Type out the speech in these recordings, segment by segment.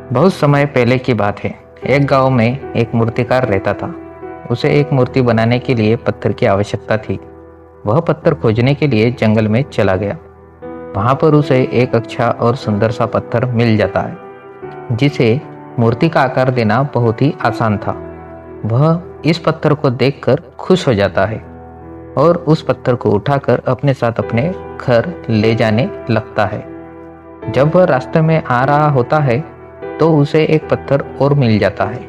बहुत समय पहले की बात है। एक गांव में एक मूर्तिकार रहता था। उसे एक मूर्ति बनाने के लिए पत्थर की आवश्यकता थी। वह पत्थर खोजने के लिए जंगल में चला गया। वहां पर उसे एक अच्छा और सुंदर सा पत्थर मिल जाता है जिसे मूर्ति का आकार देना बहुत ही आसान था। वह इस पत्थर को देखकर खुश हो जाता है और उस पत्थर को उठाकर अपने साथ अपने घर ले जाने लगता है। जब वह रास्ते में आ रहा होता है तो उसे एक पत्थर और मिल जाता है।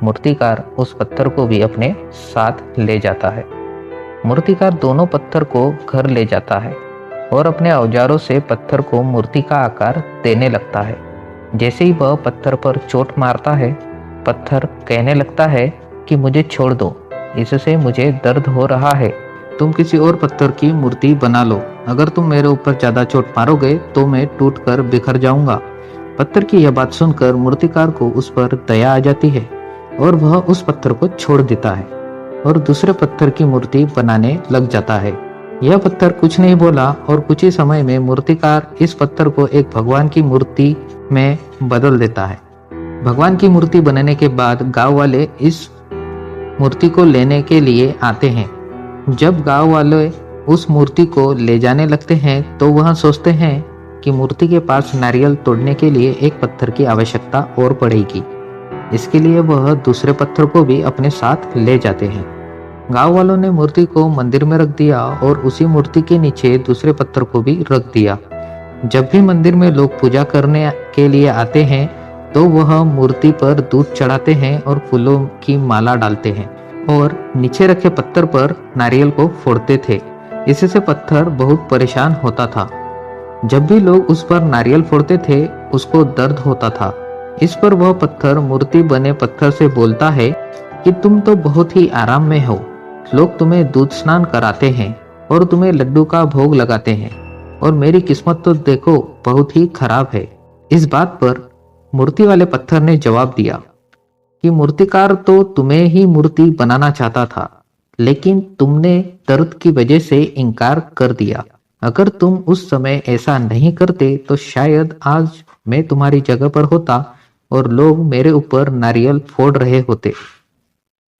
मूर्तिकार उस पत्थर को भी अपने साथ ले जाता है। मूर्तिकार दोनों पत्थर को घर ले जाता है और अपने औजारों से पत्थर को मूर्ति का आकार देने लगता है। जैसे ही वह पत्थर पर चोट मारता है, पत्थर कहने लगता है कि मुझे छोड़ दो, इससे मुझे दर्द हो रहा है। तुम किसी और पत्थर की मूर्ति बना लो। अगर तुम मेरे ऊपर ज्यादा चोट मारोगे तो मैं टूट कर बिखर जाऊंगा। पत्थर की यह बात सुनकर मूर्तिकार को उस पर दया आ जाती है और वह उस पत्थर को छोड़ देता है और दूसरे पत्थर की मूर्ति बनाने लग जाता है। यह पत्थर कुछ नहीं बोला और कुछ ही समय में मूर्तिकार इस पत्थर को एक भगवान की मूर्ति में बदल देता है। भगवान की मूर्ति बनने के बाद गांव वाले इस मूर्ति को लेने के लिए आते हैं। जब गांव वाले उस मूर्ति को ले जाने लगते हैं तो वह सोचते हैं कि मूर्ति के पास नारियल तोड़ने के लिए एक पत्थर की आवश्यकता और पड़ेगी। इसके लिए वह दूसरे पत्थर को भी अपने साथ ले जाते हैं। गांव वालों ने मूर्ति को मंदिर में रख दिया और उसी मूर्ति के नीचे दूसरे पत्थर को भी रख दिया। जब भी मंदिर में लोग पूजा करने के लिए आते हैं तो वह मूर्ति पर दूध चढ़ाते हैं और फूलों की माला डालते हैं और नीचे रखे पत्थर पर नारियल को फोड़ते थे। इससे पत्थर बहुत परेशान होता था। जब भी लोग उस पर नारियल फोड़ते थे उसको दर्द होता था। इस पर वह पत्थर मूर्ति बने पत्थर से बोलता है कि तुम तो बहुत ही आराम में हो। लोग तुम्हें दूध स्नान कराते हैं और तुम्हें लड्डू का भोग लगाते हैं और मेरी किस्मत तो देखो बहुत ही खराब है। इस बात पर मूर्ति वाले पत्थर ने जवाब दिया कि मूर्तिकार तो तुम्हें ही मूर्ति बनाना चाहता था, लेकिन तुमने दर्द की वजह से इनकार कर दिया। अगर तुम उस समय ऐसा नहीं करते तो शायद आज मैं तुम्हारी जगह पर होता और लोग मेरे ऊपर नारियल फोड़ रहे होते।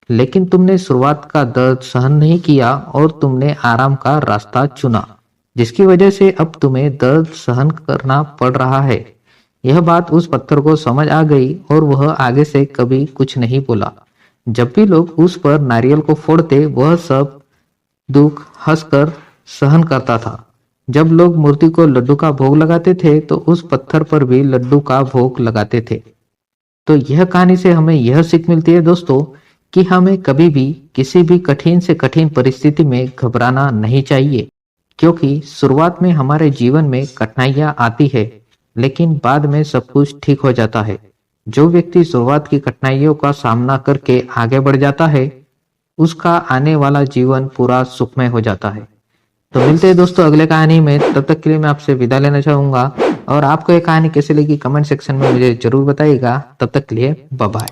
लेकिन तुमने शुरुआत का दर्द सहन नहीं किया और तुमने आराम का रास्ता चुना, जिसकी वजह से अब तुम्हें दर्द सहन करना पड़ रहा है। यह बात उस पत्थर को समझ आ गई और वह आगे से कभी कुछ नहीं बोला। जब भी लोग उस पर नारियल को फोड़ते वह सब दुख हंसकर सहन करता था। जब लोग मूर्ति को लड्डू का भोग लगाते थे तो उस पत्थर पर भी लड्डू का भोग लगाते थे। तो यह कहानी से हमें यह सीख मिलती है दोस्तों कि हमें कभी भी किसी भी कठिन से कठिन परिस्थिति में घबराना नहीं चाहिए, क्योंकि शुरुआत में हमारे जीवन में कठिनाइयां आती है लेकिन बाद में सब कुछ ठीक हो जाता है। जो व्यक्ति शुरुआत की कठिनाइयों का सामना करके आगे बढ़ जाता है उसका आने वाला जीवन पूरा सुखमय हो जाता है। तो मिलते हैं दोस्तों अगले कहानी में। तब तक के लिए मैं आपसे विदा लेना चाहूंगा और आपको ये कहानी कैसी लगी कमेंट सेक्शन में मुझे जरूर बताइएगा। तब तक के लिए बाय बाय।